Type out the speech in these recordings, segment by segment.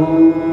Guru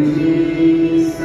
Ji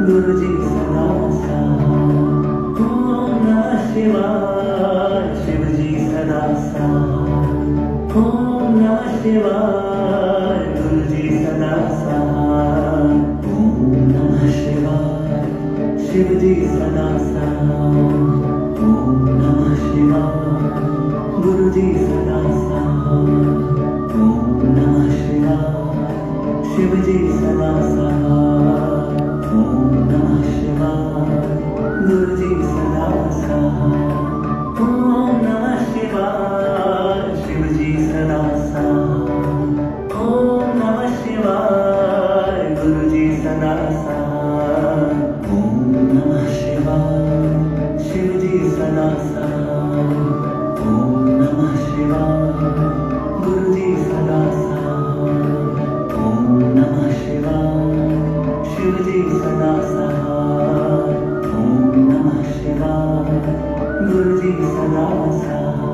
Guruji Sadasa सदा साथ। ओम नमः शिवाय। गुरु जी सदा साथ। ओम नमः शिवाय। शिव जी सदा साथ। ओम नमः शिवाय। गुरु जी सदा साथ। ओम नमः शिवाय। शिव जी सदा साथ। ओम नमः शिवाय। गुरु जी सदा साथ। ओम नमः शिवाय। शिव जी सदा साथ। ओम नमः शिवाय। गुरु जी सदा साथ। ओम नमः शिवाय। शिव जी सदा साथ। ओम नमः शिवाय। गुरु जी सदा साथ।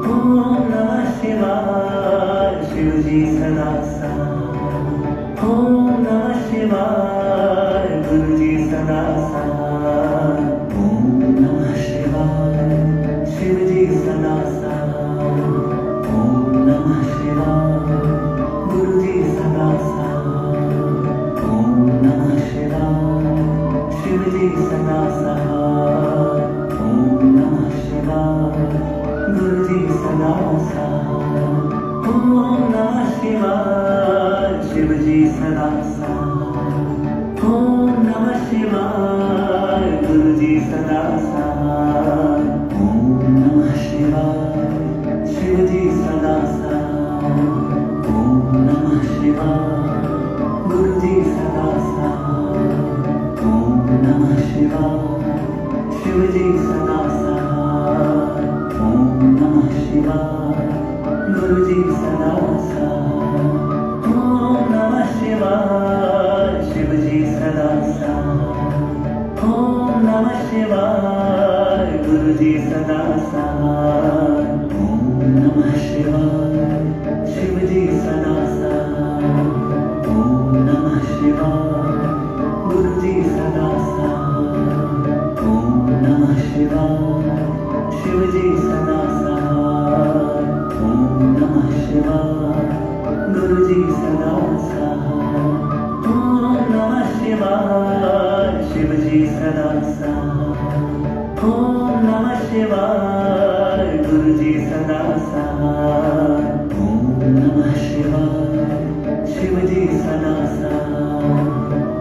ओम नमः शिवाय। शिव जी सदा साथ। ओम नमः शिवाय। गुरु जी सदा साथ। ओम नमः शिवाय। शिव जी सदा साथ। ओम नमः शिवाय। गुरु जी सदा साथ। ओम नमः शिवाय। शिव जी सदा साथ। ओम नमः शिवाय। गुरु जी सदा साथ। ओम नमः शिवाय। शिव जी सदा साथ। ओम नमः शिवाय। गुरु जी सदा साथ। ओम नमः शिवाय। शिव जी सदा साथ। ओम नमः शिवाय। गुरु जी सदा साथ। ओम नमः शिवाय। शिव जी सदा साथ। ओम नमः शिवाय। गुरु जी सदा साथ। ओम नमः शिवाय। शिव जी सदा साथ। ओम नमः शिवाय। गुरु जी सदा साथ। ओम नमः शिवाय। शिव जी सदा साथ। ओम नमः शिवाय। गुरु जी सदा साथ। ओम नमः शिवाय। शिव जी सदा साथ। ओम नमः शिवाय। गुरु जी सदा साथ। ओम नमः शिवाय। शिव जी सदा साथ। ओम नमः शिवाय। गुरु जी सदा साथ। ओम नमः शिवाय। शिव जी सदा साथ।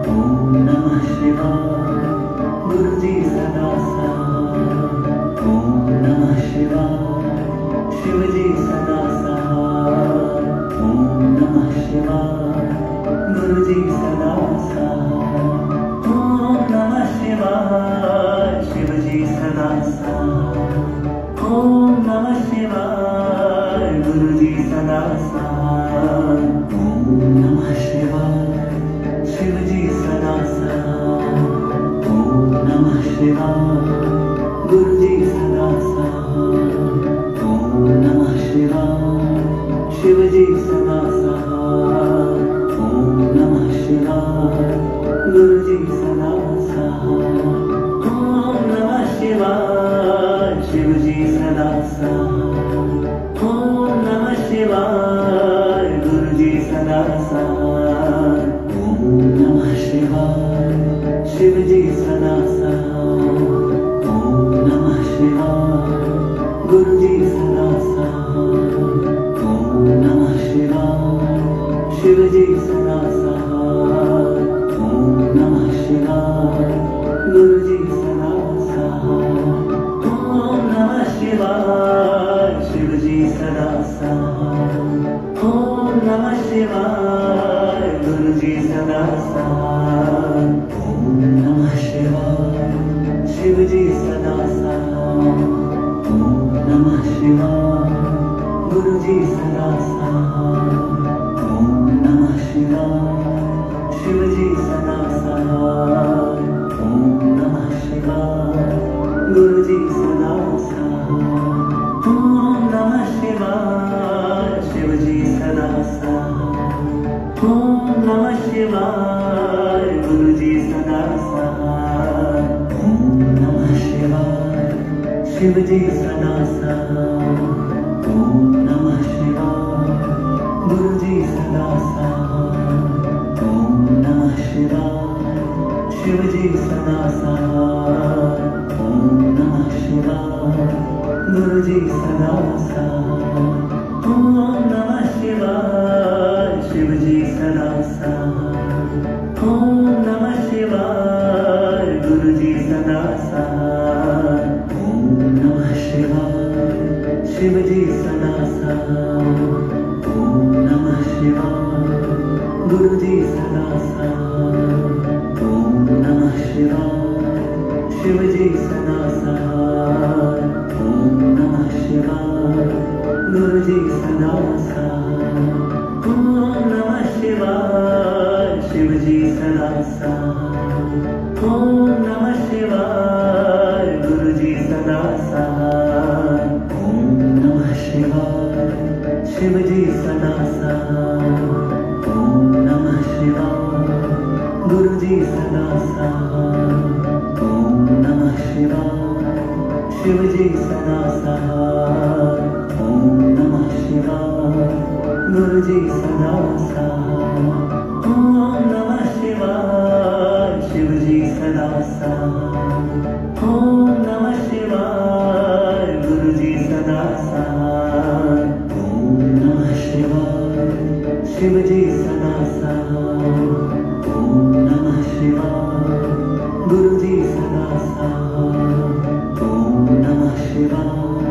ओम नमः शिवाय। गुरु जी सदा साथ। ओम नमः शिवाय। शिव जी सदा साथ। ओम नमः शिवाय। गुरु जी सदा साथ। ओम नमः शिवाय। शिव जी सदा साथ। ओम नमः शिवाय। गुरु जी सदा साथ। ओम नमः शिवाय। शिव जी सदा साथ। ओम नमः शिवाय। गुरु जी सदा साथ। ओम नमः शिवाय। शिव जी सदा साथ। ओम नमः शिवाय। गुरु जी सदा साथ। ओम नमः शिवाय। शिव जी सदा साथ। ओम नमः शिवाय। गुरु जी सदा साथ। ओम नमः शिवाय। शिव जी सदा साथ। ओम नमः शिवाय। गुरु जी सदा साथ। ओम नमः शिवाय। शिव जी सदा साथ। ओम नमः शिवाय। गुरु जी सदा साथ। ओम नमः शिवाय। शिव जी सदा साथ। ओम नमः शिवाय। गुरु जी सदा साथ। ओम नमः शिवाय। शिव जी सदा साथ। ओम नमः शिवाय। गुरु जी सदा साथ। ओम नमः शिवाय। शिव जी सदा साथ। ओम नमः शिवाय। गुरु जी सदा साथ। ओम नमः शिवाय। शिव जी सदा साथ। ओम नमः शिवाय। गुरु जी सदा साथ। ओम नमः शिवाय। शिव जी सदा साथ। ओम नमः शिवाय। गुरु जी सदा साथ। ओम नमः शिवाय। शिव जी सदा साथ। गुरु जी सदा साथ। ओम नमः शिवाय शिव जी सदा साथ। ओम नमः शिवाय गुरु जी सदा साथ। ओम नमः शिवाय शिव जी सदा साथ। ओम नमः शिवाय गुरु जी सदा साथ। ओम नमः शिवाय शिव जी सदा साथ। ओम नमः शिवाय गुरु जी सदा साथ। ओम नमः शिवाय शिव जी सदा साथ। ओम नमः शिवाय गुरु जी सदा साथ। ओम नमः शिवाय शिव जी सदा साथ। ओम नमः शिवाय गुरु जी सदा साथ। ओम नमः शिवाय शिव जी सदा साथ। ओम नमः शिवाय गुरु जी सदा साथ। ओम नमः शिवाय शिव जी सदा साथ। ओम नमः शिवाय गुरु जी सदा साथ। ओम नमः शिवाय शिव जी सदा साथ। ओम नमः शिवाय गुरु जी सदा साथ। ओम नमः शिवाय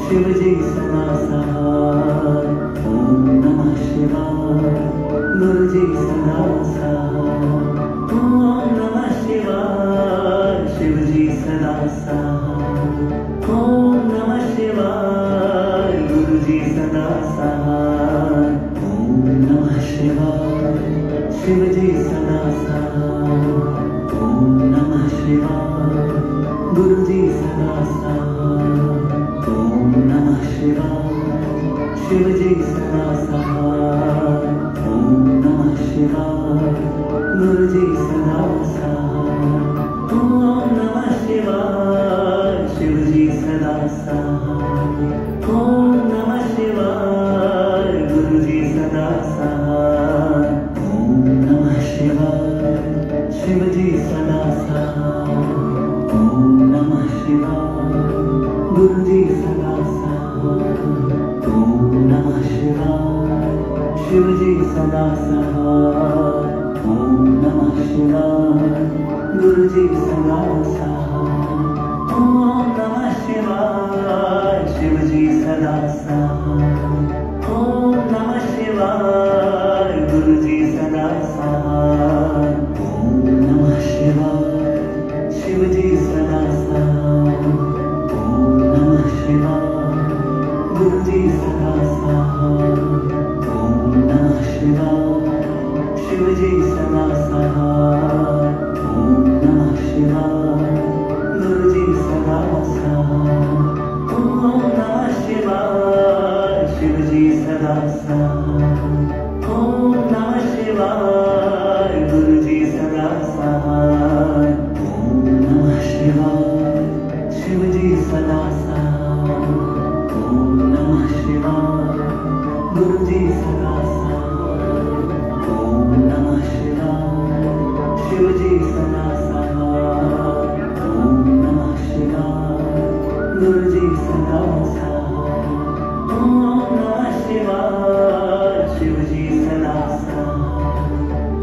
शिव जी सदा साथ। ओम नमः शिवाय गुरु जी सदा साथ। ओम नमः शिवाय शिव जी सदा साथ। ओम नमः शिवाय गुरु जी सदा साथ। ओम नमः शिवाय शिव जी सदा साथ। ओम नमः शिवाय गुरु जी सदा साथ। ओम नमः शिवाय शिव जी सदा साथ। ओम नमः शिवाय गुरु जी सदा साथ। ओम नमः शिवाय शिव जी सदा साथ। ओम नमः शिवाय गुरु जी सदा साथ। ओम नमः शिवाय शिव जी सदा साथ। ओम नमः शिवाय गुरु जी सदा साथ। ओम नमः शिवाय शिव जी सदा साथ। ओम नमः शिवाय गुरु जी सदा साथ। ओम नमः शिवाय शिव जी सदा साथ। ओम नमः शिवाय गुरु जी सदा साथ। ओम नमः शिवाय शिव जी सदा साथ। ओम नमः शिवाय गुरु जी सदा साथ। ओम नमः शिवाय शिव जी सदा साथ। ओम नमः शिवाय गुरु जी सदा साथ। ओम नमः शिवाय शिव जी सदा साथ। ओम नमः शिवाय गुरु जी सदा साथ। ओम नमः शिवाय शिव जी सदा साथ। ओम नमः शिवाय गुरु जी सदा साथ। ओम नमः शिवाय शिव जी सदा साथ। ओम नमः शिवाय गुरु जी सदा साथ। ओम नमः शिवाय शिव जी सदा साथ।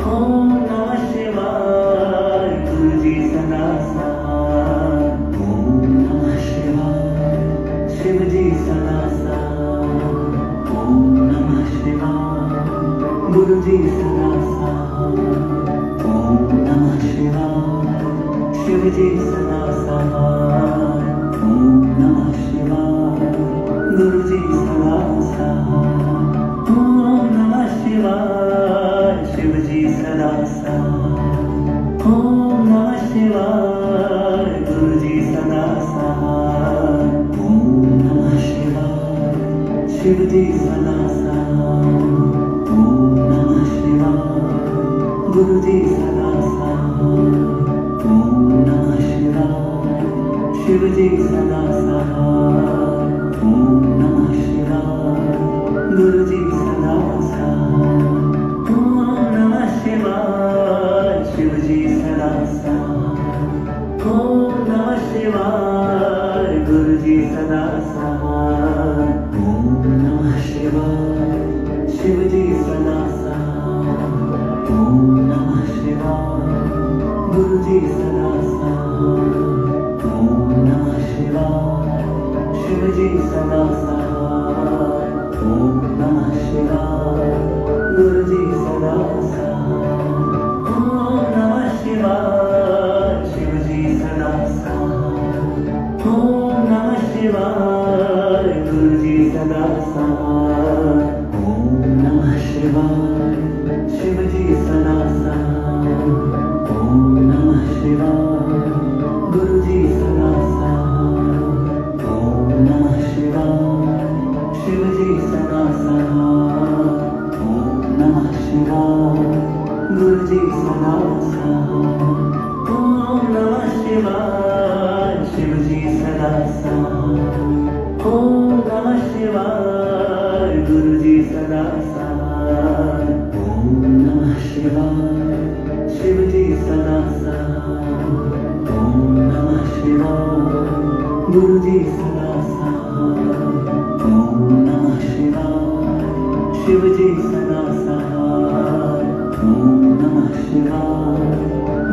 ओम नमः शिवाय गुरु जी सदा साथ। ओम नमः शिवाय शिव जी सदा साथ। ओम नमः शिवाय गुरु जी सदा साथ। ओम नमः शिवाय शिव जी सदा साथ। ओम नमः शिवाय गुरु जी सदा साथ। ओम नमः शिवाय शिव जी सदा साथ। ओम नमः शिवाय गुरु जी सदा साथ। ओम नमः शिवाय शिव जी सदा साथ। ओम नमः शिवाय गुरु जी सदा साथ। ओम नमः शिवाय शिव जी सदा साथ। ओम नमः शिवाय गुरु जी सदा साथ। ओम नमः शिवाय शिव जी सदा साथ। ओम नमः शिवाय गुरु जी सदा साथ। शिव जी सदा साथ। ओम नमः शिवाय। गुरु जी सदा साथ। ओम नमः शिवाय। शिव जी सदा साथ। ओम नमः शिवाय। गुरु जी सदा साथ। ओम नमः शिवाय। शिव जी सदा साथ। ओम नमः शिवाय। गुरु जी सदा साथ। ओम नमः शिवाय। शिव जी सदा साथ। ओम नमः शिवाय। गुरु जी सदा साथ। ओम नमः शिवाय। शिव जी सदा साथ। ओम नमः शिवाय। गुरु जी सदा साथ। ओम नमः शिवाय। शिव जी सदा साथ। ओम नमः शिवाय। गुरु जी सदा साथ। ओम नमः शिवाय। शिव जी सदा साथ। ओम नमः शिवाय। गुरु जी सदा साथ। ओम नमः शिवाय। शिव जी सदा साथ। ओम नमः शिवाय।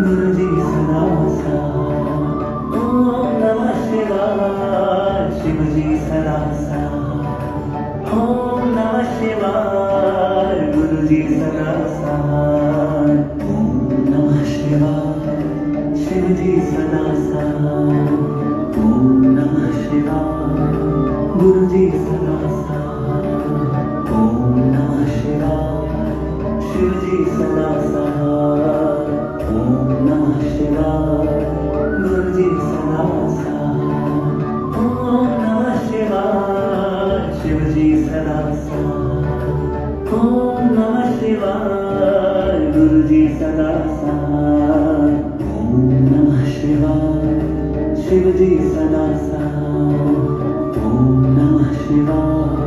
गुरु जी सदा साथ। ओम नमः शिवाय। शिव जी सदा साथ। ओम नमः शिवाय। गुरु जी सदा साथ। ओम नमः शिवाय। शिव जी सदा साथ। ओम नमः शिवाय। गुरु जी सदा साथ। ओम नमः शिवाय। शिव जी सदा साथ। ओम नमः शिवाय। गुरु जी सदा साथ। ओम नमः शिवाय। शिव जी सदा साथ। ओम नमः शिवाय। गुरु जी सदा साथ। ओम नमः शिवाय। शिव जी सदा साथ। ओम नमः शिवाय।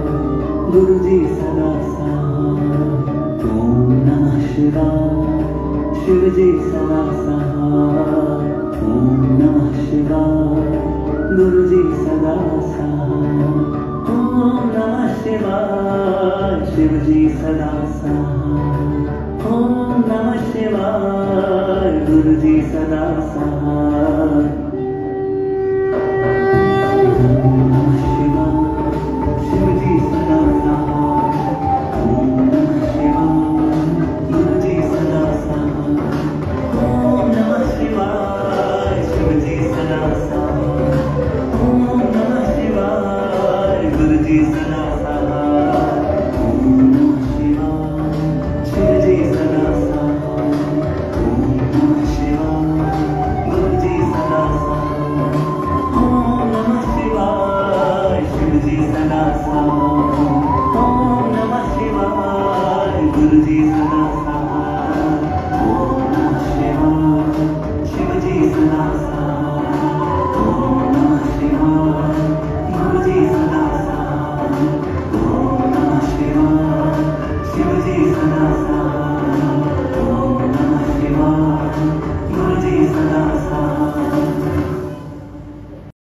गुरु जी सदा साथ। ओम नमः शिवाय। शिव जी सदा साथ। ओम नमः शिवाय। गुरु जी सदा साथ। ओम नमः शिवाय। शिव जी सदा साथ। ओम नमः शिवाय। गुरु जी सदा साथ।